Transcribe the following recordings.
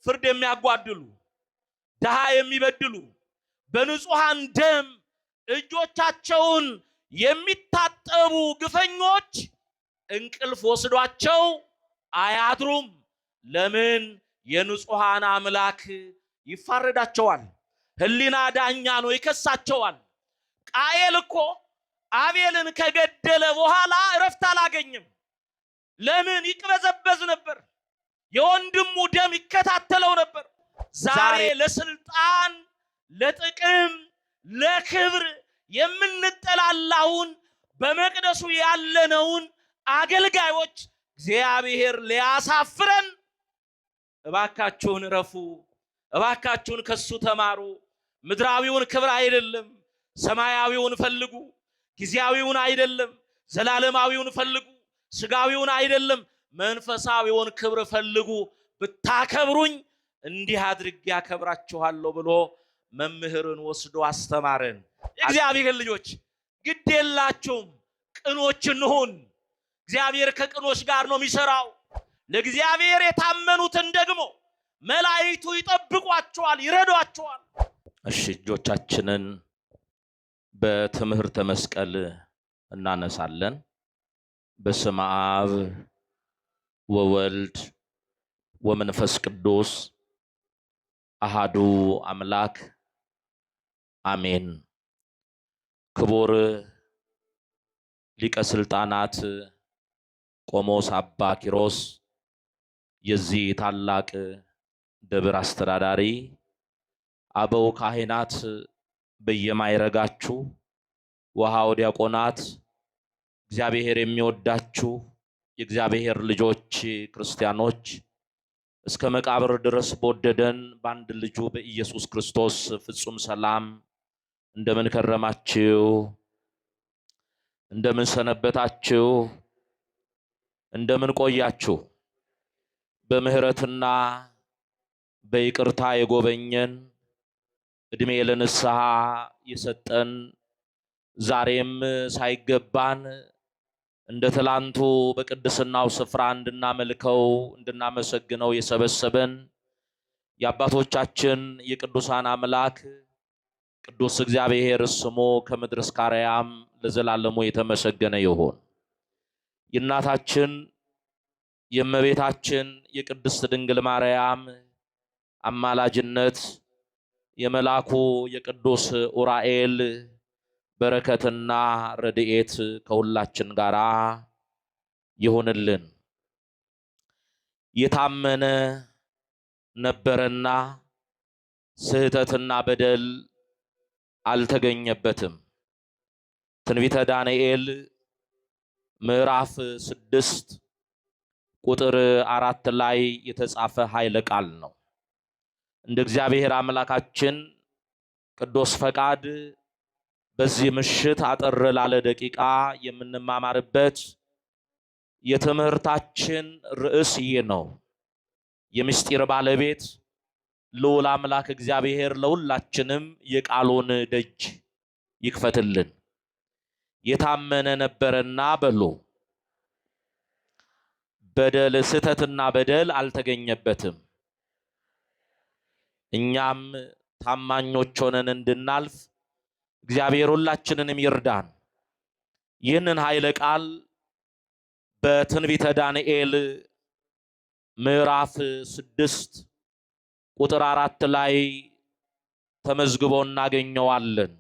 ፍርድ የሚያጓድሉ ድሃ የሚበድሉ በንጹሃን ደም እጆቻቸውን የሚታጠቡ ግፈኞች እንቅልፍ ወስዷቸው አያድሩም። ለምን? የንጹሃን አምላክ ይፋረዳቸዋል። ህሊና ዳኛ ነው፣ ይከሳቸዋል። ቃየል እኮ አቤልን ከገደለ በኋላ እረፍት አላገኘም። ለምን? ይቅበዘበዝ ነበር። የወንድሙ ደም ይከታተለው ነበር። ዛሬ ለስልጣን፣ ለጥቅም፣ ለክብር የምንጠላላውን በመቅደሱ ያለነውን አገልጋዮች እግዚአብሔር ሊያሳፍረን እባካችሁን ረፉ፣ እባካችሁን ከሱ ተማሩ። ምድራዊውን ክብር አይደለም ሰማያዊውን ፈልጉ። ጊዜያዊውን አይደለም ዘላለማዊውን ፈልጉ። ስጋዊውን አይደለም መንፈሳዊውን ክብር ፈልጉ። ብታከብሩኝ እንዲህ አድርጌ ያከብራችኋለሁ ብሎ መምህርን ወስዶ አስተማረን። የእግዚአብሔር ልጆች ግድ የላችሁም፣ ቅኖች እንሁን። እግዚአብሔር ከቅኖች ጋር ነው የሚሰራው። ለእግዚአብሔር የታመኑትን ደግሞ መላእክቱ ይጠብቋቸዋል፣ ይረዷቸዋል። እሺ፣ እጆቻችንን በትምህርተ መስቀል እናነሳለን። በስመ አብ ወወልድ ወመንፈስ ቅዱስ አሃዱ አምላክ አሜን። ክቡር ሊቀ ስልጣናት ቆሞስ አባ ኪሮስ፣ የዚህ ታላቅ ደብር አስተዳዳሪ፣ አበው ካህናት በየማይረጋችሁ፣ ወሃው ዲያቆናት፣ እግዚአብሔር የሚወዳችሁ የእግዚአብሔር ልጆች ክርስቲያኖች፣ እስከ መቃብር ድረስ በወደደን በአንድ ልጁ በኢየሱስ ክርስቶስ ፍጹም ሰላም እንደምን ከረማችሁ? እንደምን ሰነበታችሁ? እንደምን ቆያችሁ? በምህረትና በይቅርታ የጎበኘን እድሜ ለንስሐ የሰጠን ዛሬም ሳይገባን እንደ ትላንቱ በቅድስናው ስፍራ እንድናመልከው እንድናመሰግነው የሰበሰበን የአባቶቻችን የቅዱሳን አምላክ ቅዱስ እግዚአብሔር ስሙ ከምድር እስከ አርያም ለዘላለሙ የተመሰገነ ይሁን። የእናታችን የእመቤታችን የቅድስት ድንግል ማርያም አማላጅነት፣ የመላኩ የቅዱስ ኡራኤል በረከትና ረድኤት ከሁላችን ጋር ይሁንልን። የታመነ ነበረና ስህተትና በደል አልተገኘበትም። ትንቢተ ዳንኤል ምዕራፍ 6 ቁጥር 4 ላይ የተጻፈ ኃይለ ቃል ነው። እንደ እግዚአብሔር አምላካችን ቅዱስ ፈቃድ በዚህ ምሽት አጠር ላለ ደቂቃ የምንማማርበት የትምህርታችን ርዕስ ይህ ነው። የምስጢር ባለቤት ልዑል አምላክ እግዚአብሔር ለሁላችንም የቃሉን ደጅ ይክፈትልን። የታመነ ነበረና በሉ በደል፣ ስህተትና በደል አልተገኘበትም። እኛም ታማኞች ሆነን እንድናልፍ እግዚአብሔር ሁላችንንም ይርዳን። ይህንን ኃይለ ቃል በትንቢተ ዳንኤል ምዕራፍ 6 ቁጥር 4 ላይ ተመዝግቦ እናገኘዋለን።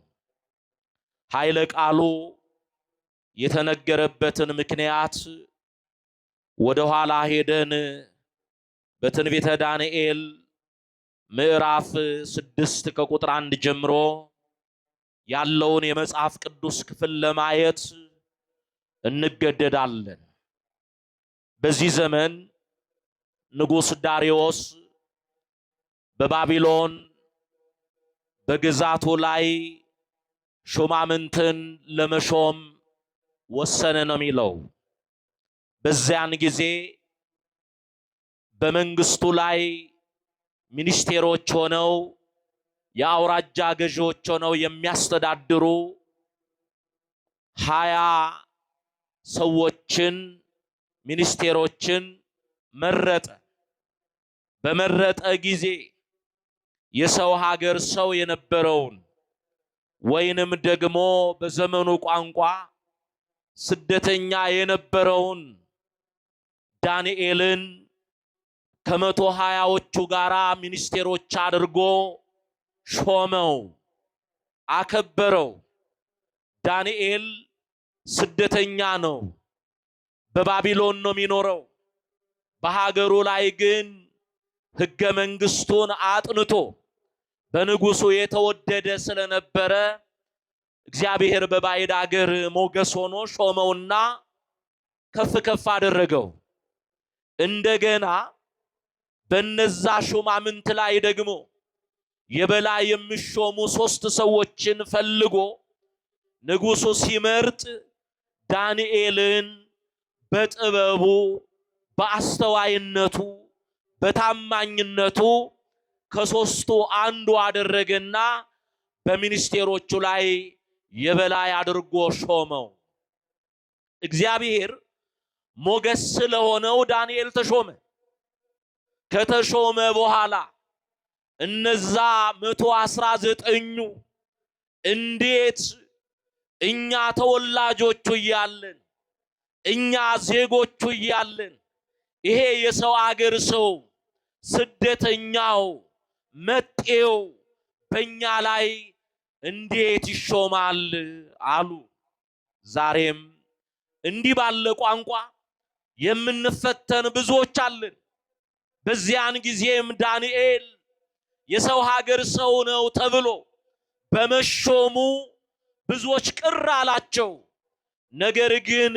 ኃይለ ቃሉ የተነገረበትን ምክንያት ወደ ኋላ ሄደን በትንቢተ ዳንኤል ምዕራፍ 6 ከቁጥር 1 ጀምሮ ያለውን የመጽሐፍ ቅዱስ ክፍል ለማየት እንገደዳለን። በዚህ ዘመን ንጉሥ ዳርዮስ በባቢሎን በግዛቱ ላይ ሹማምንትን ለመሾም ወሰነ ነው የሚለው። በዚያን ጊዜ በመንግስቱ ላይ ሚኒስቴሮች ሆነው የአውራጃ ገዢዎች ሆነው የሚያስተዳድሩ 20 ሰዎችን ሚኒስቴሮችን መረጠ። በመረጠ ጊዜ የሰው ሀገር ሰው የነበረውን ወይንም ደግሞ በዘመኑ ቋንቋ ስደተኛ የነበረውን ዳንኤልን ከመቶ ሃያዎቹ ጋራ ሚኒስቴሮች አድርጎ ሾመው፣ አከበረው። ዳንኤል ስደተኛ ነው፣ በባቢሎን ነው የሚኖረው። በሀገሩ ላይ ግን ሕገ መንግስቱን አጥንቶ በንጉሱ የተወደደ ስለነበረ እግዚአብሔር በባዕድ አገር ሞገስ ሆኖ ሾመውና ከፍ ከፍ አደረገው። እንደገና በነዛ ሹማምንት ላይ ደግሞ የበላይ የሚሾሙ 3 ሰዎችን ፈልጎ ንጉሱ ሲመርጥ ዳንኤልን በጥበቡ፣ በአስተዋይነቱ፣ በታማኝነቱ ከ3ቱ አንዱ አደረገና በሚኒስቴሮቹ ላይ የበላይ አድርጎ ሾመው። እግዚአብሔር ሞገስ ስለሆነው ዳንኤል ተሾመ። ከተሾመ በኋላ እነዛ 119ኙ እንዴት እኛ ተወላጆቹ እያለን እኛ ዜጎቹ እያለን ይሄ የሰው አገር ሰው ስደተኛው መጤው በእኛ ላይ እንዴት ይሾማል አሉ። ዛሬም እንዲህ ባለ ቋንቋ የምንፈተን ብዙዎች አለን። በዚያን ጊዜም ዳንኤል የሰው ሀገር ሰው ነው ተብሎ በመሾሙ ብዙዎች ቅር አላቸው። ነገር ግን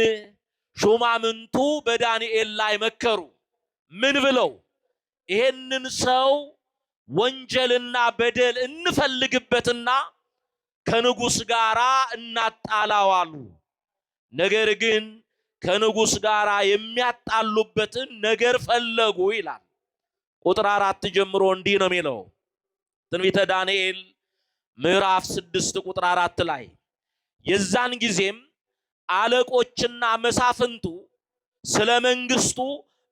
ሹማምንቱ በዳንኤል ላይ መከሩ። ምን ብለው? ይሄንን ሰው ወንጀልና በደል እንፈልግበትና ከንጉስ ጋራ እናጣላው አሉ። ነገር ግን ከንጉስ ጋራ የሚያጣሉበትን ነገር ፈለጉ ይላል። ቁጥር 4 ጀምሮ እንዲህ ነው የሚለው ትንቢተ ዳንኤል ምዕራፍ 6 ቁጥር 4 ላይ የዛን ጊዜም አለቆችና መሳፍንቱ ስለ መንግስቱ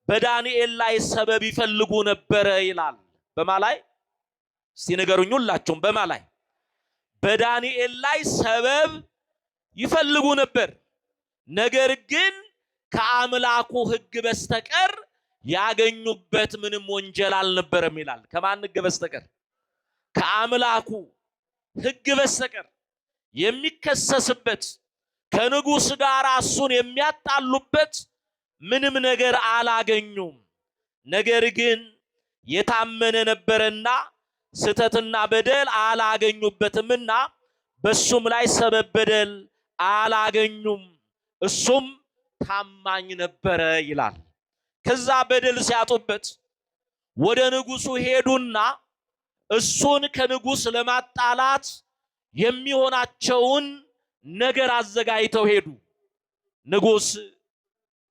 በዳንኤል ላይ ሰበብ ይፈልጉ ነበር ይላል። በማ ላይ? እስቲ ንገሩኝ ሁላችሁም። በማ ላይ? በዳንኤል ላይ ሰበብ ይፈልጉ ነበር። ነገር ግን ከአምላኩ ሕግ በስተቀር ያገኙበት ምንም ወንጀል አልነበረም ይላል። ከማን ሕግ በስተቀር? ከአምላኩ ሕግ በስተቀር የሚከሰስበት ከንጉስ ጋር እሱን የሚያጣሉበት ምንም ነገር አላገኙም። ነገር ግን የታመነ ነበረና ስተትና በደል አላገኙበትምና በሱም ላይ ሰበብ በደል አላገኙም። እሱም ታማኝ ነበረ ይላል። ከዛ በደል ሲያጡበት ወደ ንጉሱ ሄዱና እሱን ከንጉስ ለማጣላት የሚሆናቸውን ነገር አዘጋጅተው ሄዱ። ንጉስ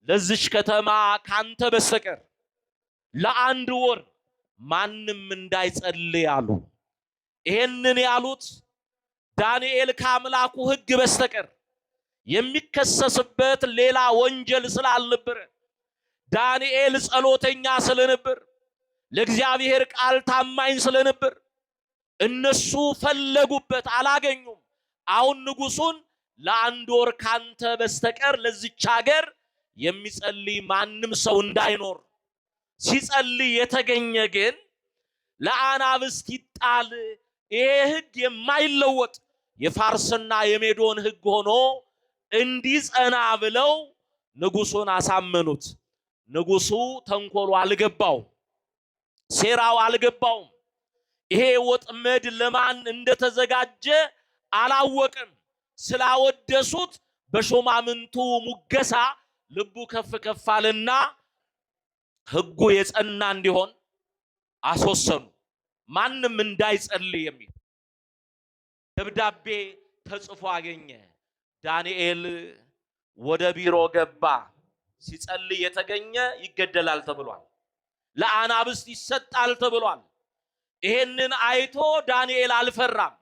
ለዚች ከተማ ካንተ በስተቀር ለ1 ወር ማንም እንዳይጸልይ አሉ። ይሄንን ያሉት ዳንኤል ከአምላኩ ሕግ በስተቀር የሚከሰስበት ሌላ ወንጀል ስላልነበረ፣ ዳንኤል ጸሎተኛ ስለነበር፣ ለእግዚአብሔር ቃል ታማኝ ስለነበር እነሱ ፈለጉበት፣ አላገኙም። አሁን ንጉሱን ለ1 ወር ካንተ በስተቀር ለዚች ሀገር የሚጸልይ ማንም ሰው እንዳይኖር፣ ሲጸልይ የተገኘ ግን ለአናብስት ይጣል፣ ይሄ ሕግ የማይለወጥ የፋርስና የሜዶን ሕግ ሆኖ እንዲጸና ብለው ንጉሱን አሳመኑት። ንጉሱ ተንኮሉ አልገባው፣ ሴራው አልገባውም። ይሄ ወጥመድ ለማን እንደተዘጋጀ አላወቅም። ስላወደሱት በሹማምንቱ ሙገሳ ልቡ ከፍ ከፍ አለና ሕጉ የጸና እንዲሆን አስወሰኑ። ማንም እንዳይጸልይ የሚል ደብዳቤ ተጽፎ አገኘ። ዳንኤል ወደ ቢሮ ገባ። ሲጸልይ የተገኘ ይገደላል ተብሏል። ለአናብስት ይሰጣል ተብሏል። ይሄንን አይቶ ዳንኤል አልፈራም።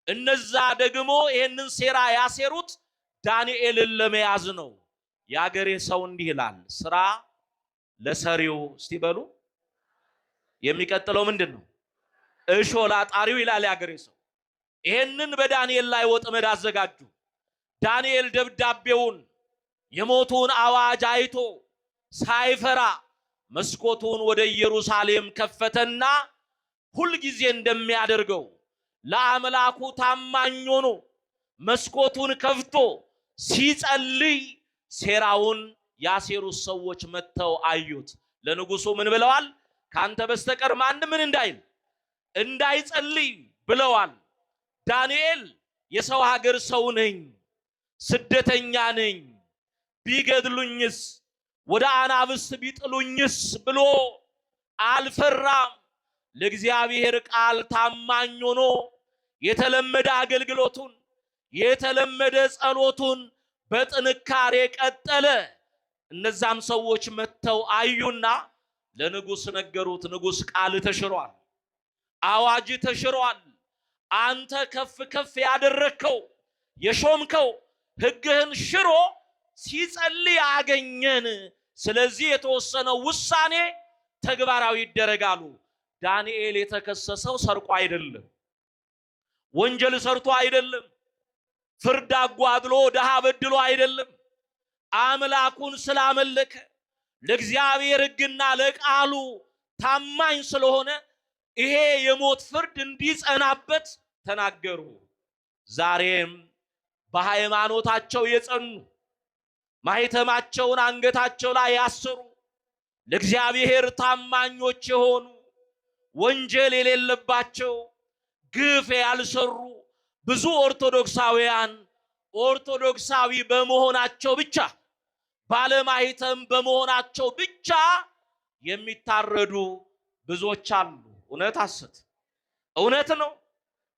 እነዛ ደግሞ ይሄንን ሴራ ያሴሩት ዳንኤልን ለመያዝ ነው። ያገሬ ሰው እንዲህ ይላል፣ ስራ ለሰሪው እስቲ በሉ የሚቀጥለው ምንድነው? እሾላ ጣሪው ይላል ያገሬ ሰው። ይሄንን በዳንኤል ላይ ወጥመድ አዘጋጁ። ዳንኤል ደብዳቤውን የሞቱን አዋጅ አይቶ ሳይፈራ መስኮቱን ወደ ኢየሩሳሌም ከፈተና ሁል ጊዜ እንደሚያደርገው ለአምላኩ ታማኝ ሆኖ መስኮቱን ከፍቶ ሲጸልይ ሴራውን ያሴሩት ሰዎች መተው አዩት። ለንጉሱ ምን ብለዋል? ካንተ በስተቀር ማንም ምን እንዳይጸልይ ብለዋል። ዳንኤል የሰው ሀገር ሰው ነኝ፣ ስደተኛ ነኝ፣ ቢገድሉኝስ ወደ አናብስት ቢጥሉኝስ ብሎ አልፈራም። ለእግዚአብሔር ቃል ታማኝ ሆኖ የተለመደ አገልግሎቱን የተለመደ ጸሎቱን በጥንካሬ ቀጠለ። እነዛም ሰዎች መተው አዩና ለንጉስ ነገሩት። ንጉስ ቃል ተሽሯል፣ አዋጅ ተሽሯል። አንተ ከፍ ከፍ ያደረከው የሾምከው ሕግህን ሽሮ ሲጸልይ አገኘን። ስለዚህ የተወሰነው ውሳኔ ተግባራዊ ይደረጋሉ። ዳንኤል የተከሰሰው ሰርቆ አይደለም፣ ወንጀል ሰርቶ አይደለም፣ ፍርድ አጓድሎ ደሃ በድሎ አይደለም። አምላኩን ስላመለከ ለእግዚአብሔር ሕግና ለቃሉ ታማኝ ስለሆነ ይሄ የሞት ፍርድ እንዲጸናበት ተናገሩ። ዛሬም በሃይማኖታቸው የጸኑ ማህተማቸውን አንገታቸው ላይ ያሰሩ ለእግዚአብሔር ታማኞች የሆኑ ወንጀል የሌለባቸው ግፍ ያልሰሩ ብዙ ኦርቶዶክሳውያን ኦርቶዶክሳዊ በመሆናቸው ብቻ ባለማህተም በመሆናቸው ብቻ የሚታረዱ ብዙዎች አሉ። እውነት ሐሰት? እውነት ነው።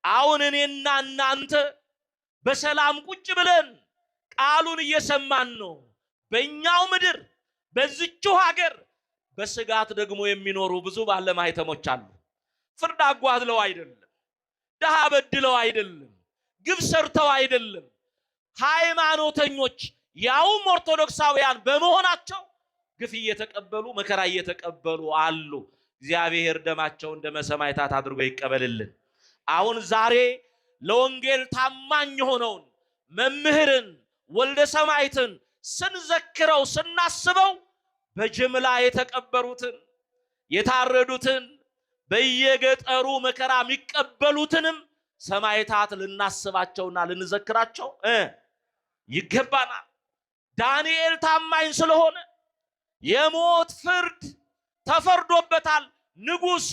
አሁን እኔና እናንተ በሰላም ቁጭ ብለን ቃሉን እየሰማን ነው። በእኛው ምድር በዚህው ሀገር በስጋት ደግሞ የሚኖሩ ብዙ ባለማህተሞች አሉ። ፍርድ አጓድለው አይደለም፣ ደሃ በድለው አይደለም፣ ግፍ ሰርተው አይደለም። ሃይማኖተኞች ያውም ኦርቶዶክሳውያን በመሆናቸው ግፍ እየተቀበሉ መከራ እየተቀበሉ አሉ። እግዚአብሔር ደማቸውን ደመ ሰማዕታት አድርጎ ይቀበልልን። አሁን ዛሬ ለወንጌል ታማኝ ሆነውን መምህርን ወልደ ሰማዕትን ስንዘክረው ስናስበው በጅምላ የተቀበሩትን የታረዱትን በየገጠሩ መከራ የሚቀበሉትንም ሰማዕታት ልናስባቸውና ልንዘክራቸው ይገባናል። ዳንኤል ታማኝ ስለሆነ የሞት ፍርድ ተፈርዶበታል። ንጉስ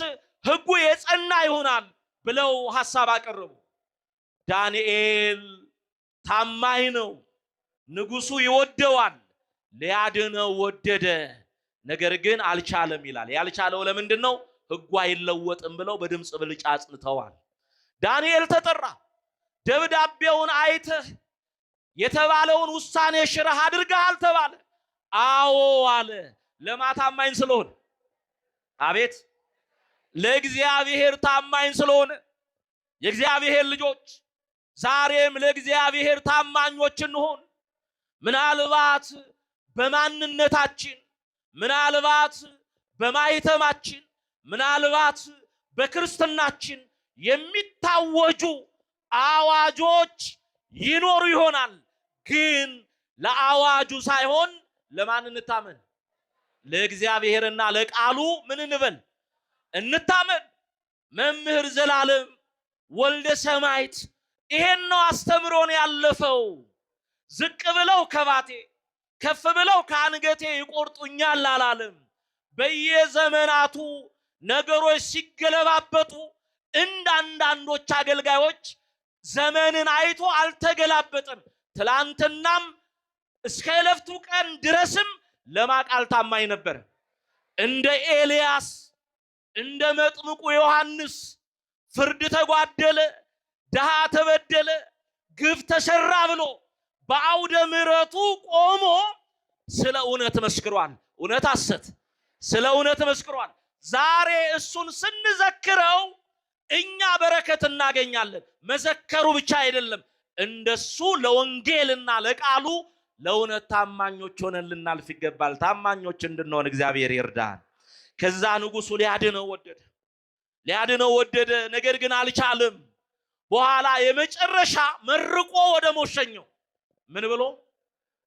ሕጉ የጸና ይሆናል ብለው ሐሳብ አቀረቡ። ዳንኤል ታማኝ ነው፣ ንጉሱ ይወደዋል፣ ሊያድነው ወደደ። ነገር ግን አልቻለም ይላል። ያልቻለው ለምንድን ነው? ሕጉ አይለወጥም ብለው በድምጽ ብልጫ አጽንተዋል። ዳንኤል ተጠራ። ደብዳቤውን አይተህ የተባለውን ውሳኔ ሽረህ አድርገሃል ተባለ። አዎ አለ። ለማታማኝ ስለሆነ አቤት ለእግዚአብሔር ታማኝ ስለሆነ የእግዚአብሔር ልጆች ዛሬም ለእግዚአብሔር ታማኞች እንሆን። ምናልባት በማንነታችን፣ ምናልባት በማይተማችን፣ ምናልባት በክርስትናችን የሚታወጁ አዋጆች ይኖሩ ይሆናል። ግን ለአዋጁ ሳይሆን ለማን እንታመን? ለእግዚአብሔርና ለቃሉ ምን እንበል? እንታመን። መምህር ዘላለም ወልደ ሰማዕት ይሄን ነው አስተምሮን ያለፈው። ዝቅ ብለው ከባቴ ከፍ ብለው ከአንገቴ ይቆርጡኛል አላለም። በየዘመናቱ ነገሮች ሲገለባበጡ እንዳንዳንዶች አገልጋዮች ዘመንን አይቶ አልተገላበጠም። ትላንትናም እስከ ዕለቱ ቀን ድረስም ለማቃል ታማኝ ነበር። እንደ ኤልያስ እንደ መጥምቁ ዮሐንስ ፍርድ ተጓደለ፣ ደሃ ተበደለ፣ ግፍ ተሰራ ብሎ በአውደ ምሕረቱ ቆሞ ስለ እውነት መስክሯል። እውነት ሐሰት? ስለ እውነት መስክሯል። ዛሬ እሱን ስንዘክረው እኛ በረከት እናገኛለን። መዘከሩ ብቻ አይደለም፣ እንደሱ ለወንጌልና ለቃሉ ለእውነት ታማኞች ሆነን ልናልፍ ይገባል። ታማኞች እንድንሆን እግዚአብሔር ይርዳን። ከዛ ንጉሱ ሊያድነው ወደደ። ነገር ግን አልቻለም። በኋላ የመጨረሻ መርቆ ወደ ሞሸኘው ምን ብሎ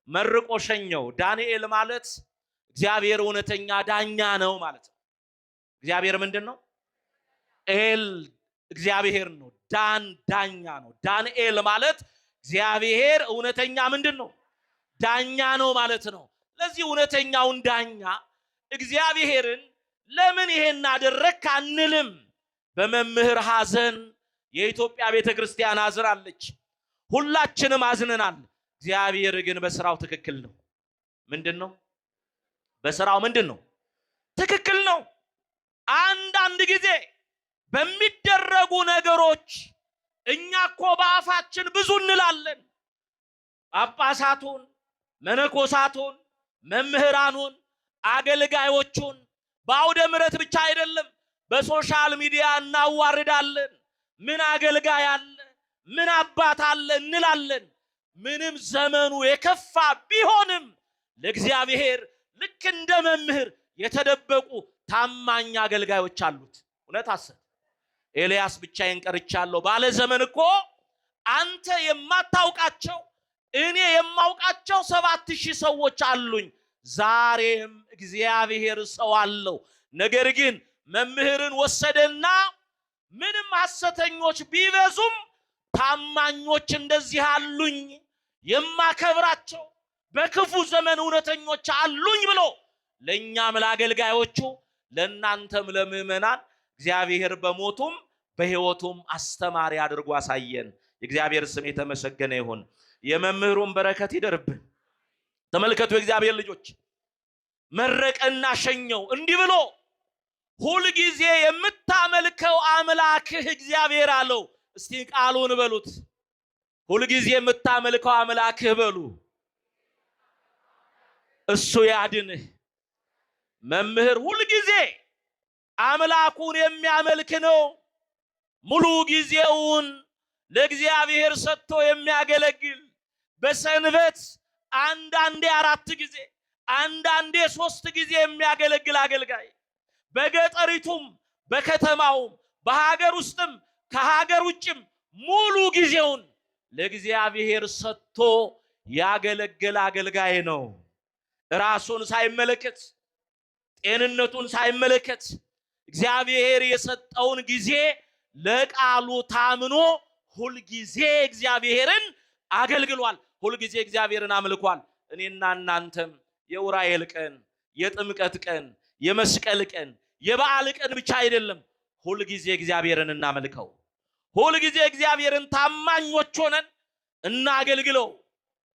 መርቆ ሸኘው። ዳንኤል ማለት እግዚአብሔር እውነተኛ ዳኛ ነው ማለት ነው። እግዚአብሔር ምንድነው? ኤል እግዚአብሔር ነው። ዳኛ ነው። ዳንኤል ማለት እግዚአብሔር እውነተኛ ምንድነው? ዳኛ ነው ማለት ነው። ለዚህ እውነተኛውን ዳኛ እግዚአብሔርን ለምን ይሄን አደረክ አንልም። በመምህር ሐዘን የኢትዮጵያ ቤተክርስቲያን አዝናለች። ሁላችንም አዝነናል። እግዚአብሔር ግን በስራው ትክክል ነው። ምንድነው? በስራው ምንድነው? ትክክል ነው። አንዳንድ ጊዜ በሚደረጉ ነገሮች እኛ እኮ በአፋችን ብዙ እንላለን። ጳጳሳቱን፣ መነኮሳቱን፣ መምህራኑን፣ አገልጋዮቹን በአውደ ምሕረት ብቻ አይደለም በሶሻል ሚዲያ እናዋርዳለን። ምን አገልጋይ አለ፣ ምን አባት አለ እንላለን። ምንም ዘመኑ የከፋ ቢሆንም ለእግዚአብሔር ልክ እንደ መምህር የተደበቁ ታማኝ አገልጋዮች አሉት። እውነት አሰብ ኤልያስ ብቻዬን ቀርቻለሁ ባለ ዘመን እኮ አንተ የማታውቃቸው እኔ የማውቃቸው 7000 ሰዎች አሉኝ። ዛሬም እግዚአብሔር ሰው አለው። ነገር ግን መምህርን ወሰደና ምንም ሐሰተኞች ቢበዙም ታማኞች እንደዚህ አሉኝ፣ የማከብራቸው በክፉ ዘመን እውነተኞች አሉኝ ብሎ ለኛም ለአገልጋዮቹ ለናንተም ለምእመናን እግዚአብሔር በሞቱም በሕይወቱም አስተማሪ አድርጎ አሳየን። የእግዚአብሔር ስም የተመሰገነ ይሁን። የመምህሩን በረከት ይደርብን። ተመልከቱ የእግዚአብሔር ልጆች፣ መረቀና ሸኘው እንዲህ ብሎ ሁል ጊዜ የምታመልከው አምላክህ እግዚአብሔር አለው። እስቲ ቃሉን በሉት። ሁል ጊዜ የምታመልከው አምላክህ በሉ። እሱ ያድንህ። መምህር ሁል ጊዜ አምላኩን የሚያመልክ ነው። ሙሉ ጊዜውን ለእግዚአብሔር ሰጥቶ የሚያገለግል በሰንበት አንዳንዴ 4 ጊዜ አንዳንዴ 3 ጊዜ የሚያገለግል አገልጋይ በገጠሪቱም በከተማውም በሀገር ውስጥም ከሀገር ውጭም ሙሉ ጊዜውን ለእግዚአብሔር ሰጥቶ ያገለገለ አገልጋይ ነው። ራሱን ሳይመለከት ጤንነቱን ሳይመለከት እግዚአብሔር የሰጠውን ጊዜ ለቃሉ ታምኖ ሁል ጊዜ እግዚአብሔርን አገልግሏል። ሁል ጊዜ እግዚአብሔርን አምልኳል። እኔና እናንተም የዑራኤል ቀን፣ የጥምቀት ቀን፣ የመስቀል ቀን፣ የበዓል ቀን ብቻ አይደለም ሁል ጊዜ እግዚአብሔርን እናመልከው። ሁል ጊዜ እግዚአብሔርን ታማኞች ሆነን እናገልግለው።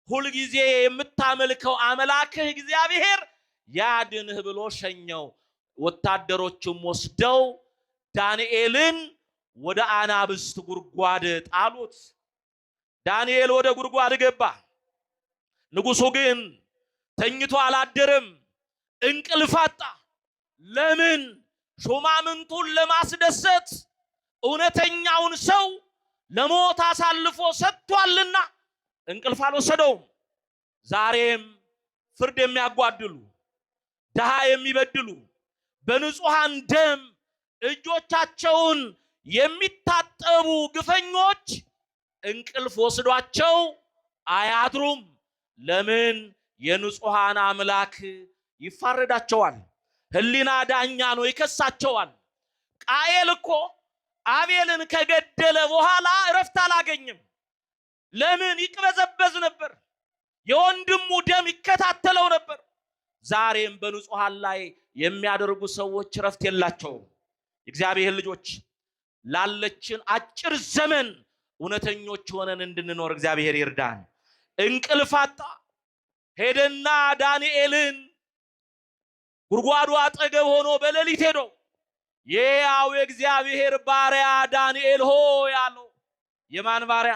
ሁል ጊዜ የምታመልከው አምላክህ እግዚአብሔር ያድንህ ብሎ ሸኘው። ወታደሮችም ወስደው ዳንኤልን ወደ አናብስት ጉድጓድ ጣሉት። ዳንኤል ወደ ጉድጓድ ገባ። ንጉሡ ግን ተኝቶ አላደረም፣ እንቅልፍ አጣ። ለምን? ሹማምንቱን ለማስደሰት እውነተኛውን ሰው ለሞት አሳልፎ ሰጥቷልና እንቅልፍ አልወሰደውም። ዛሬም ፍርድ የሚያጓድሉ ድሃ የሚበድሉ በንጹሃን ደም እጆቻቸውን የሚታጠቡ ግፈኞች እንቅልፍ ወስዷቸው አያድሩም። ለምን? የንጹሃን አምላክ ይፋረዳቸዋል። ህሊና ዳኛ ነው፣ ይከሳቸዋል። ቃየል እኮ አቤልን ከገደለ በኋላ እረፍት አላገኘም። ለምን? ይቅበዘበዝ ነበር። የወንድሙ ደም ይከታተለው ነበር። ዛሬም በንጹሃን ላይ የሚያደርጉ ሰዎች እረፍት የላቸውም። እግዚአብሔር ልጆች ላለችን አጭር ዘመን እውነተኞች ሆነን እንድንኖር እግዚአብሔር ይርዳን። እንቅልፍ አጣ። ሄደና ዳንኤልን ጉድጓዱ አጠገብ ሆኖ በሌሊት ሄዶ የሕያው የእግዚአብሔር ባሪያ ዳንኤል ሆይ አለው። የማን ባሪያ?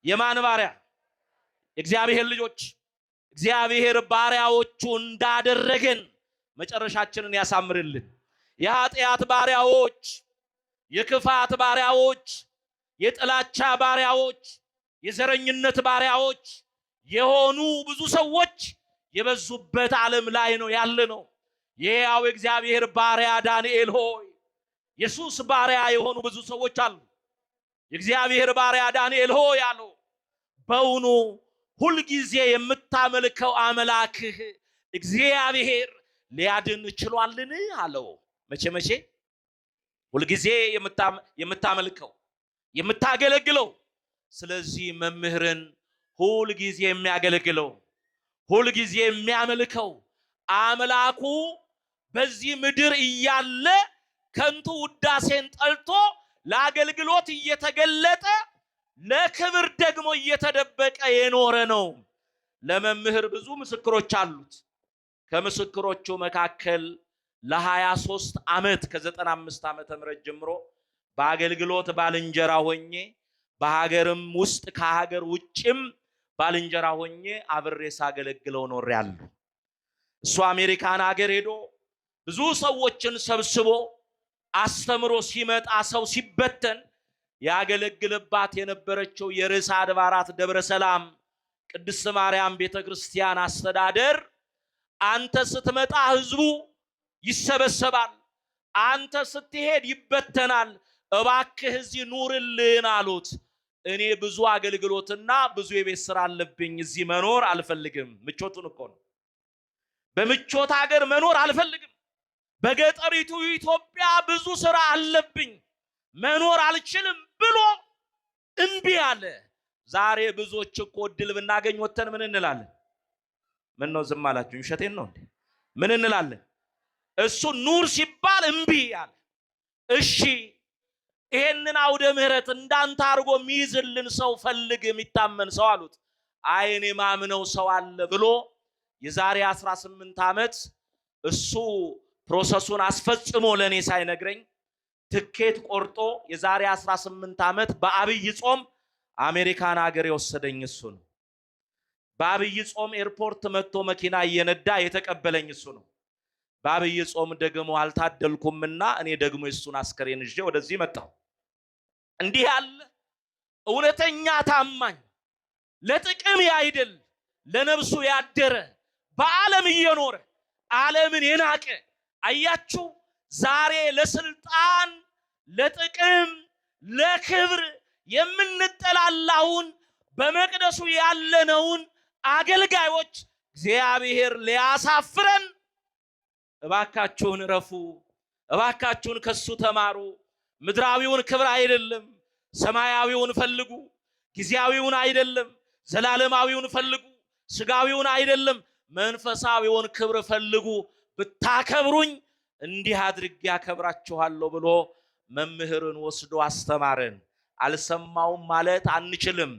የማን ባሪያ? እግዚአብሔር ልጆች እግዚአብሔር ባሪያዎቹ እንዳደረገን መጨረሻችንን ያሳምርልን። የኃጢአት ባሪያዎች፣ የክፋት ባሪያዎች፣ የጥላቻ ባሪያዎች፣ የዘረኝነት ባሪያዎች የሆኑ ብዙ ሰዎች የበዙበት ዓለም ላይ ነው ያለነው። የሕያው እግዚአብሔር ባሪያ ዳንኤል ሆይ ኢየሱስ ባሪያ የሆኑ ብዙ ሰዎች አሉ። የእግዚአብሔር ባሪያ ዳንኤል ሆይ አለው በውኑ ሁል ጊዜ የምታመልከው አምላክህ እግዚአብሔር ሊያድን ችሏልን አለው። መቼ ሁል ጊዜ የምታመልከው የምታገለግለው። ስለዚህ መምህርን ሁል ጊዜ የሚያገለግለው ሁል ጊዜ የሚያመልከው አምላኩ በዚህ ምድር እያለ ከንቱ ውዳሴን ጠልቶ ለአገልግሎት እየተገለጠ ለክብር ደግሞ እየተደበቀ የኖረ ነው። ለመምህር ብዙ ምስክሮች አሉት። ከምስክሮቹ መካከል ለ23 ዓመት ከ95 ዓመተ ምህረት ጀምሮ በአገልግሎት ባልንጀራ ሆኜ በሀገርም ውስጥ ከሀገር ውጭም ባልንጀራ ሆኜ አብሬ ሳገለግለው ኖሬያለሁ። እሱ አሜሪካን ሀገር ሄዶ ብዙ ሰዎችን ሰብስቦ አስተምሮ ሲመጣ ሰው ሲበተን ያገለግልባት የነበረችው የርዕሰ አድባራት ደብረ ሰላም ቅድስት ማርያም ቤተክርስቲያን አስተዳደር አንተ ስትመጣ ህዝቡ ይሰበሰባል፣ አንተ ስትሄድ ይበተናል፣ እባክህ እዚህ ኑርልን አሉት። እኔ ብዙ አገልግሎትና ብዙ የቤት ስራ አለብኝ፣ እዚህ መኖር አልፈልግም። ምቾቱን እኮ ነው። በምቾት ሀገር መኖር አልፈልግም። በገጠሪቱ ኢትዮጵያ ብዙ ስራ አለብኝ፣ መኖር አልችልም ብሎ እምቢ አለ። ዛሬ ብዙዎች እኮ እድል ብናገኝ ወተን ምን እንላለን? ምን ነው ዝም አላችሁ? ውሸቴን ነው እንዴ? ምን እንላለን? እሱ ኑር ሲባል እምቢ አለ። እሺ ይሄንን አውደ ምህረት እንዳንተ አርጎ ሚይዝልን ሰው ፈልግ፣ የሚታመን ሰው አሉት። አይ እኔ ማምነው ሰው አለ ብሎ የዛሬ 18 ዓመት እሱ ፕሮሰሱን አስፈጽሞ ለኔ ሳይነግረኝ ትኬት ቆርጦ የዛሬ 18 ዓመት በአብይ ጾም አሜሪካን ሀገር የወሰደኝ እሱ ነው። በአብይ ጾም ኤርፖርት መጥቶ መኪና እየነዳ የተቀበለኝ እሱ ነው። በአብይ ጾም ደግሞ አልታደልኩምና እኔ ደግሞ እሱን አስከሬን ይዤ ወደዚህ መጣሁ። እንዲህ ያለ እውነተኛ ታማኝ ለጥቅም ያይደል ለነፍሱ ያደረ በዓለም እየኖረ ዓለምን የናቀ አያችሁ። ዛሬ ለስልጣን ለጥቅም ለክብር የምንጠላላውን በመቅደሱ ያለነውን አገልጋዮች እግዚአብሔር ሊያሳፍረን እባካችሁን ረፉ፣ እባካችሁን ከሱ ተማሩ። ምድራዊውን ክብር አይደለም ሰማያዊውን ፈልጉ፣ ጊዜያዊውን አይደለም ዘላለማዊውን ፈልጉ፣ ስጋዊውን አይደለም መንፈሳዊውን ክብር ፈልጉ። ብታከብሩኝ እንዲህ አድርጌ ያከብራችኋለሁ ብሎ መምህርን ወስዶ አስተማረን። አልሰማውም ማለት አንችልም።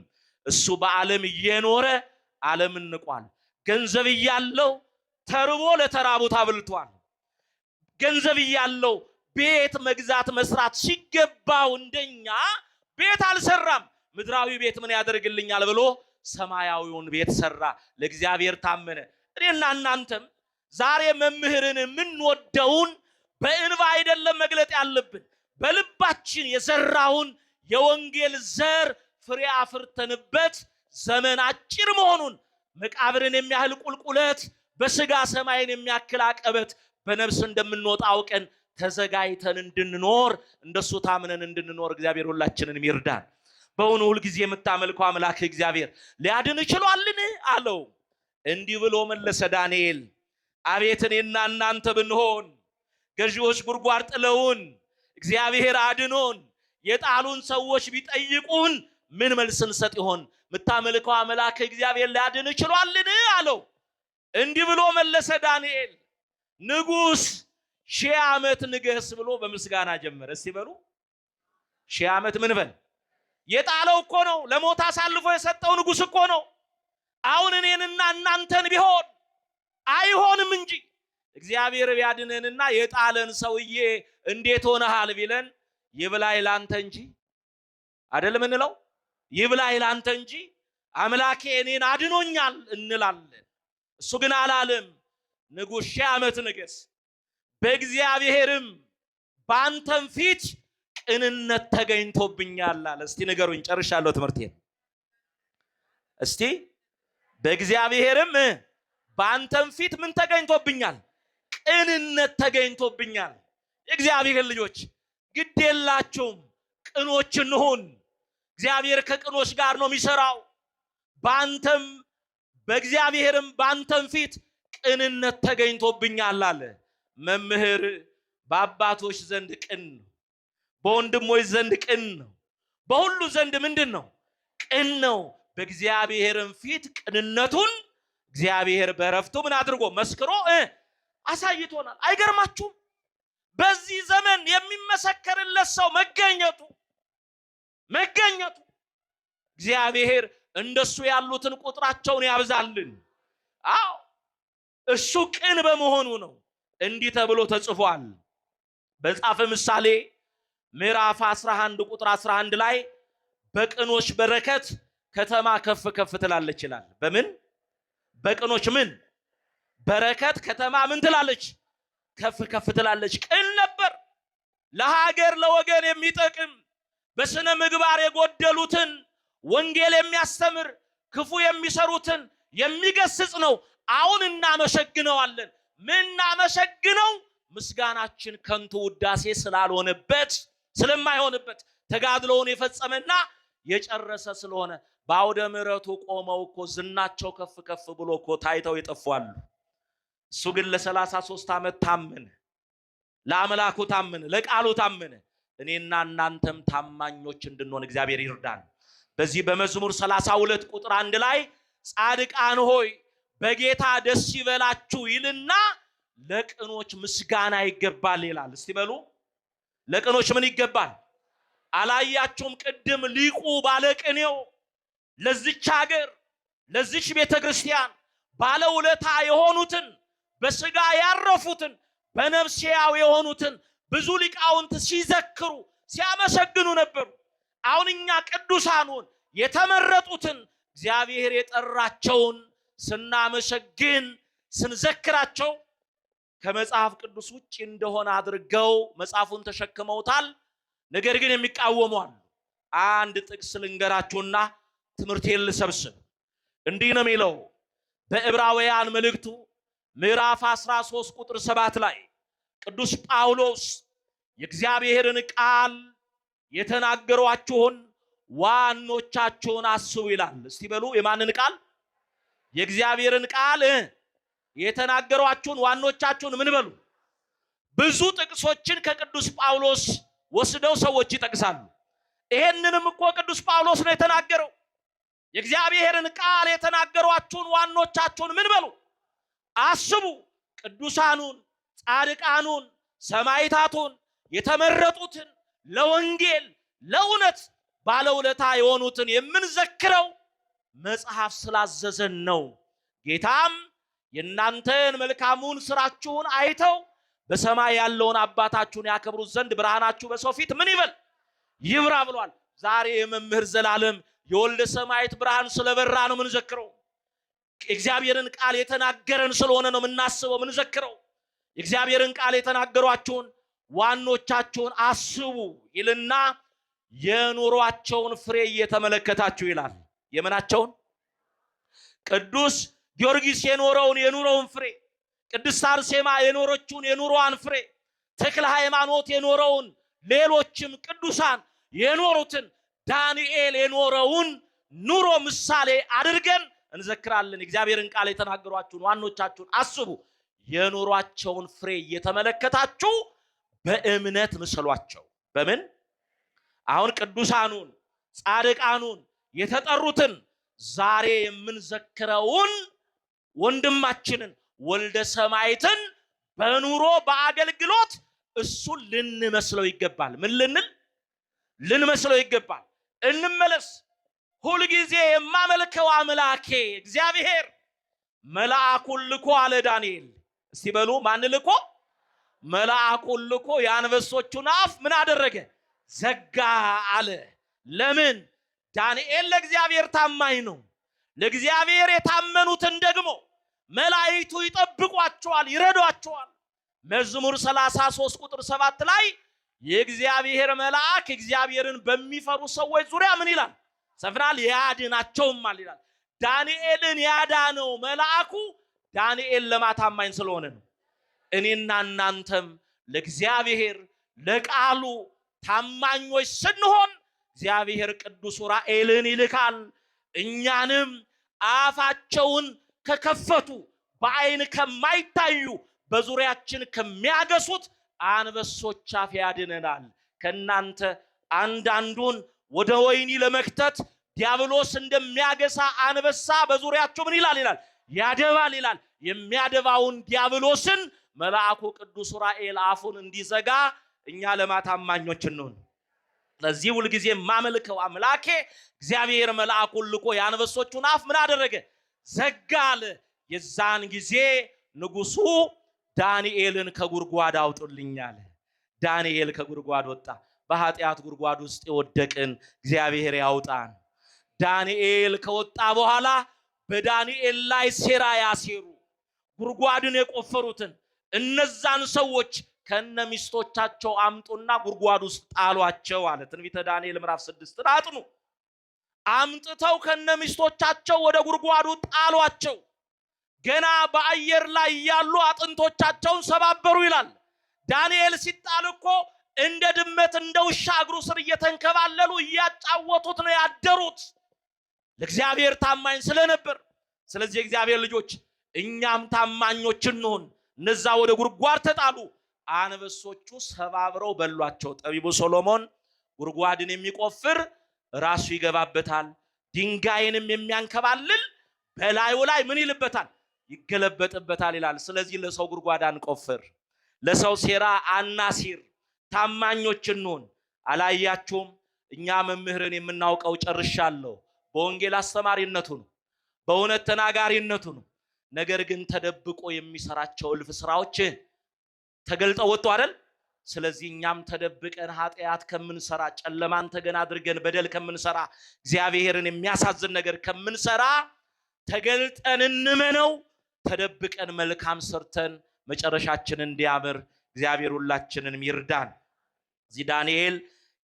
እሱ በዓለም እየኖረ ዓለምን ንቋል። ገንዘብ እያለው ተርቦ ለተራቡት አብልቷል። ገንዘብ እያለው ቤት መግዛት መስራት ሲገባው እንደኛ ቤት አልሰራም። ምድራዊ ቤት ምን ያደርግልኛል ብሎ ሰማያዊውን ቤት ሰራ። ለእግዚአብሔር ታመነ። እኔና እናንተም ዛሬ መምህርን የምንወደውን በእንባ አይደለም መግለጥ ያለብን፣ በልባችን የዘራውን የወንጌል ዘር ፍሬ አፍርተንበት ዘመን አጭር መሆኑን መቃብርን የሚያህል ቁልቁለት በስጋ ሰማይን የሚያክል አቀበት በነፍስ እንደምንወጣ አውቀን ተዘጋጅተን እንድንኖር እንደሱ ታምነን እንድንኖር እግዚአብሔር ሁላችንን ይርዳን። በእውኑ ሁል ጊዜ የምታመልከው አምላክ እግዚአብሔር ሊያድን ይችላልን አለው። እንዲህ ብሎ መለሰ ዳንኤል፣ አቤት እኔና እናንተ ብንሆን ገዢዎች ጉድጓድ ጥለውን እግዚአብሔር አድኖን የጣሉን ሰዎች ቢጠይቁን ምን መልስ እንሰጥ ይሆን? የምታመልከው አምላክ እግዚአብሔር ሊያድን ይችላልን አለው። እንዲህ ብሎ መለሰ ዳንኤል፣ ንጉስ 1000 ዓመት ንገስ ብሎ በምስጋና ጀመረ። እስቲ በሉ 1000 ዓመት ምን በል? የጣለው እኮ ነው፣ ለሞት አሳልፎ የሰጠው ንጉስ እኮ ነው። አሁን እኔንና እናንተን ቢሆን አይሆንም እንጂ እግዚአብሔር ቢያድነንና የጣለን ሰውዬ እንዴት ሆነሃል ቢለን ይብላኝ ላንተ እንጂ አይደለም እንለው፣ ይብላኝ ላንተ እንጂ አምላኬ እኔን አድኖኛል እንላለን። እሱ ግን አላለም። ንጉስ 1000 ዓመት ንገስ፣ በእግዚአብሔርም በአንተም ፊት ቅንነት ተገኝቶብኛል አለ። እስቲ ንገሩኝ፣ ጨርሻለሁ ትምህርቴን። እስቲ በእግዚአብሔርም በአንተም ፊት ምን ተገኝቶብኛል? ቅንነት ተገኝቶብኛል። የእግዚአብሔር ልጆች ግድ የላችሁም፣ ቅኖች እንሁን። እግዚአብሔር ከቅኖች ጋር ነው የሚሰራው። ባንተም በእግዚአብሔርም ባንተም ፊት ቅንነት ተገኝቶብኛል አለ። መምህር በአባቶች ዘንድ ቅን ነው፣ በወንድሞች ዘንድ ቅን ነው፣ በሁሉ ዘንድ ምንድን ነው? ቅን ነው። በእግዚአብሔርም ፊት ቅንነቱን እግዚአብሔር በረፍቱ ምን አድርጎ መስክሮ አሳይቶናል። አይገርማችሁም? በዚህ ዘመን የሚመሰከርለት ሰው መገኘቱ እግዚአብሔር እንደሱ ያሉትን ቁጥራቸውን ያብዛልን። አዎ እሱ ቅን በመሆኑ ነው። እንዲህ ተብሎ ተጽፏል በመጽሐፈ ምሳሌ ምዕራፍ 11 ቁጥር 11 ላይ በቅኖች በረከት ከተማ ከፍ ከፍ ትላለች ይላል። በምን? በቅኖች ምን በረከት ከተማ ምን ትላለች? ከፍ ከፍ ትላለች። ቅን ነበር። ለሀገር ለወገን የሚጠቅም በስነ ምግባር የጎደሉትን ወንጌል የሚያስተምር ክፉ የሚሰሩትን የሚገስጽ ነው። አሁን እናመሰግነዋለን። ምን እናመሰግነው? ምስጋናችን ከንቱ ውዳሴ ስላልሆነበት ስለማይሆንበት ተጋድሎውን የፈጸመና የጨረሰ ስለሆነ በአውደ ምሕረቱ ቆመው እኮ ዝናቸው ከፍ ከፍ ብሎ እኮ ታይተው ይጠፋሉ። እሱ ግን ለ33 ዓመት ታመነ፣ ለአምላኩ ታመነ፣ ለቃሉ ታመነ። እኔና እናንተም ታማኞች እንድንሆን እግዚአብሔር ይርዳን። በዚህ በመዝሙር 32 ቁጥር 1 ላይ ጻድቃን ሆይ በጌታ ደስ ይበላችሁ ይልና ለቅኖች ምስጋና ይገባል ይላል። እስቲ በሉ ለቅኖች ምን ይገባል? አላያችሁም? ቅድም ሊቁ ባለቅኔው ለዚች ሀገር ለዚች ቤተክርስቲያን ባለውለታ የሆኑትን በስጋ ያረፉትን በነፍስ ሕያው የሆኑትን ብዙ ሊቃውንት ሲዘክሩ ሲያመሰግኑ ነበሩ። አሁን እኛ ቅዱሳኑን የተመረጡትን እግዚአብሔር የጠራቸውን ስናመሰግን ስንዘክራቸው ከመጽሐፍ ቅዱስ ውጭ እንደሆነ አድርገው መጽሐፉን ተሸክመውታል። ነገር ግን የሚቃወሙ አሉ። አንድ ጥቅስ ልንገራችሁና ትምህርቴን ልሰብስብ። እንዲህ ነው የሚለው በዕብራውያን መልእክቱ ምዕራፍ 13 ቁጥር 7 ላይ ቅዱስ ጳውሎስ የእግዚአብሔርን ቃል የተናገሯችሁን ዋኖቻችሁን አስቡ ይላል። እስቲ በሉ የማንን ቃል? የእግዚአብሔርን ቃል የተናገሯችሁን ዋኖቻችሁን ምን በሉ? ብዙ ጥቅሶችን ከቅዱስ ጳውሎስ ወስደው ሰዎች ይጠቅሳሉ። ይሄንንም እኮ ቅዱስ ጳውሎስ ነው የተናገረው። የእግዚአብሔርን ቃል የተናገሯችሁን ዋኖቻችሁን ምን በሉ? አስቡ። ቅዱሳኑን፣ ጻድቃኑን፣ ሰማዕታቱን የተመረጡትን ለወንጌል ለእውነት ባለውለታ የሆኑትን የምንዘክረው መጽሐፍ ስላዘዘን ነው። ጌታም የእናንተን መልካሙን ስራችሁን አይተው በሰማይ ያለውን አባታችሁን ያከብሩት ዘንድ ብርሃናችሁ በሰው ፊት ምን ይበል? ይብራ ብሏል። ዛሬ የመምህር ዘላለም የወልደ ሰማዕት ብርሃን ስለበራ ነው የምንዘክረው። እግዚአብሔርን ቃል የተናገረን ስለሆነ ነው የምናስበው የምንዘክረው። እግዚአብሔርን ቃል የተናገሯችሁን ዋኖቻችሁን አስቡ ይልና የኑሯቸውን ፍሬ እየተመለከታችሁ ይላል። የምናቸውን? ቅዱስ ጊዮርጊስ የኑሮውን ፍሬ፣ ቅድስት አርሴማ የኖረችውን የኑሮዋን ፍሬ፣ ተክለ ሃይማኖት የኖረውን፣ ሌሎችም ቅዱሳን የኖሩትን፣ ዳንኤል የኖረውን ኑሮ ምሳሌ አድርገን እንዘክራለን። እግዚአብሔርን ቃል የተናገሯችሁን ዋኖቻችሁን አስቡ፣ የኑሯቸውን ፍሬ እየተመለከታችሁ በእምነት ምሰሏቸው። በምን? አሁን ቅዱሳኑን ጻድቃኑን የተጠሩትን ዛሬ የምንዘክረውን ወንድማችንን ወልደ ሰማዕትን በኑሮ በአገልግሎት እሱን ልንመስለው ይገባል። ምን ልንመስለው ይገባል። እንመለስ። ሁልጊዜ የማመልከው አምላኬ እግዚአብሔር መልአኩን ልኮ አለ ዳንኤል። እስቲ በሉ ማን ልኮ? መልአኩን ልኮ የአንበሶቹን አፍ ምን አደረገ? ዘጋ አለ። ለምን? ዳንኤል ለእግዚአብሔር ታማኝ ነው። ለእግዚአብሔር የታመኑትን ደግሞ መላእክቱ ይጠብቋቸዋል፣ ይረዷቸዋል። መዝሙር 33 ቁጥር 7 ላይ የእግዚአብሔር መልአክ እግዚአብሔርን በሚፈሩ ሰዎች ዙሪያ ምን ይላል? ሰፍራል፣ ያድናቸውማል ይላል። ዳንኤልን ያዳነው መልአኩ ዳንኤል ለማታማኝ ስለሆነ ነው። እኔና እናንተም ለእግዚአብሔር ለቃሉ ታማኞች ስንሆን እግዚአብሔር ቅዱስ ዑራኤልን ይልካል። እኛንም አፋቸውን ከከፈቱ በአይን ከማይታዩ በዙሪያችን ከሚያገሱት አንበሶች አፍ ያድነናል። ከናንተ አንዳንዱን ወደ ወይኒ ለመክተት ዲያብሎስ እንደሚያገሳ አንበሳ በዙሪያችሁ ምን ይላል ያደባል ይላል። የሚያደባውን ዲያብሎስን መልአኩ ቅዱስ ዑራኤል አፉን እንዲዘጋ እኛ ለማታማኞች እንሁን። ለዚህ ሁሉ ጊዜ ማመልከው አምላኬ እግዚአብሔር መልአኩን ልኮ ያንበሶቹን አፍ ምን አደረገ? ዘጋለ። የዛን ጊዜ ንጉሱ ዳንኤልን ከጉርጓድ አውጡልኛል። ዳንኤል ከጉርጓድ ወጣ። በኃጢአት ጉርጓድ ውስጥ የወደቅን እግዚአብሔር ያውጣን። ዳንኤል ከወጣ በኋላ በዳንኤል ላይ ሴራ ያሴሩ ጉርጓድን የቆፈሩትን እነዛን ሰዎች ከነሚስቶቻቸው አምጡና ጉርጓድ ውስጥ ጣሏቸው አለ። ትንቢተ ዳንኤል ምዕራፍ 6 አጥኑ። አምጥተው ከነሚስቶቻቸው ወደ ጉርጓዱ ጣሏቸው። ገና በአየር ላይ ያሉ አጥንቶቻቸውን ሰባበሩ ይላል። ዳንኤል ሲጣል እኮ እንደ ድመት እንደ ውሻ እግሩ ስር እየተንከባለሉ እያጫወቱት ነው ያደሩት ለእግዚአብሔር ታማኝ ስለነበር። ስለዚህ እግዚአብሔር ልጆች እኛም ታማኞች እንሆን። እነዛ ወደ ጉርጓድ ተጣሉ። አንበሶቹ ሰባብረው በሏቸው። ጠቢቡ ሶሎሞን ጉርጓድን የሚቆፍር ራሱ ይገባበታል፣ ድንጋይንም የሚያንከባልል በላዩ ላይ ምን ይልበታል? ይገለበጥበታል ይላል። ስለዚህ ለሰው ጉርጓድ አንቆፍር፣ ለሰው ሴራ አናሲር፣ ታማኞች እንሆን። አላያችሁም? እኛ መምህርን የምናውቀው ጨርሻለሁ በወንጌል አስተማሪነቱ ነው፣ በእውነት ተናጋሪነቱ ነው። ነገር ግን ተደብቆ የሚሰራቸው እልፍ ስራዎች ተገልጠው ወጡ አይደል? ስለዚህ እኛም ተደብቀን ኃጢአት ከምንሰራ፣ ጨለማን ተገን አድርገን በደል ከምንሰራ፣ እግዚአብሔርን የሚያሳዝን ነገር ከምንሰራ ተገልጠን እንመነው። ተደብቀን መልካም ሰርተን መጨረሻችን እንዲያምር እግዚአብሔር ሁላችንንም ይርዳን። እዚህ ዳንኤል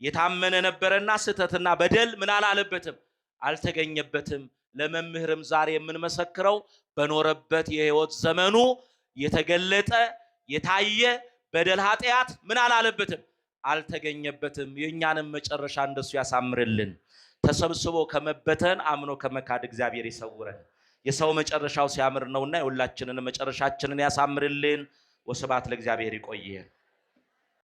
የታመነ ነበረና ስህተትና በደል ምን አላለበትም? አልተገኘበትም። ለመምህርም ዛሬ የምንመሰክረው በኖረበት የህይወት ዘመኑ የተገለጠ የታየ በደል ኃጢአት ምን አላለበትም? አልተገኘበትም። የኛንም መጨረሻ እንደሱ ያሳምርልን። ተሰብስቦ ከመበተን አምኖ ከመካድ እግዚአብሔር ይሰውረን። የሰው መጨረሻው ሲያምር ነውና የሁላችንን መጨረሻችንን ያሳምርልን። ወስብሐት ለእግዚአብሔር። ይቆየን።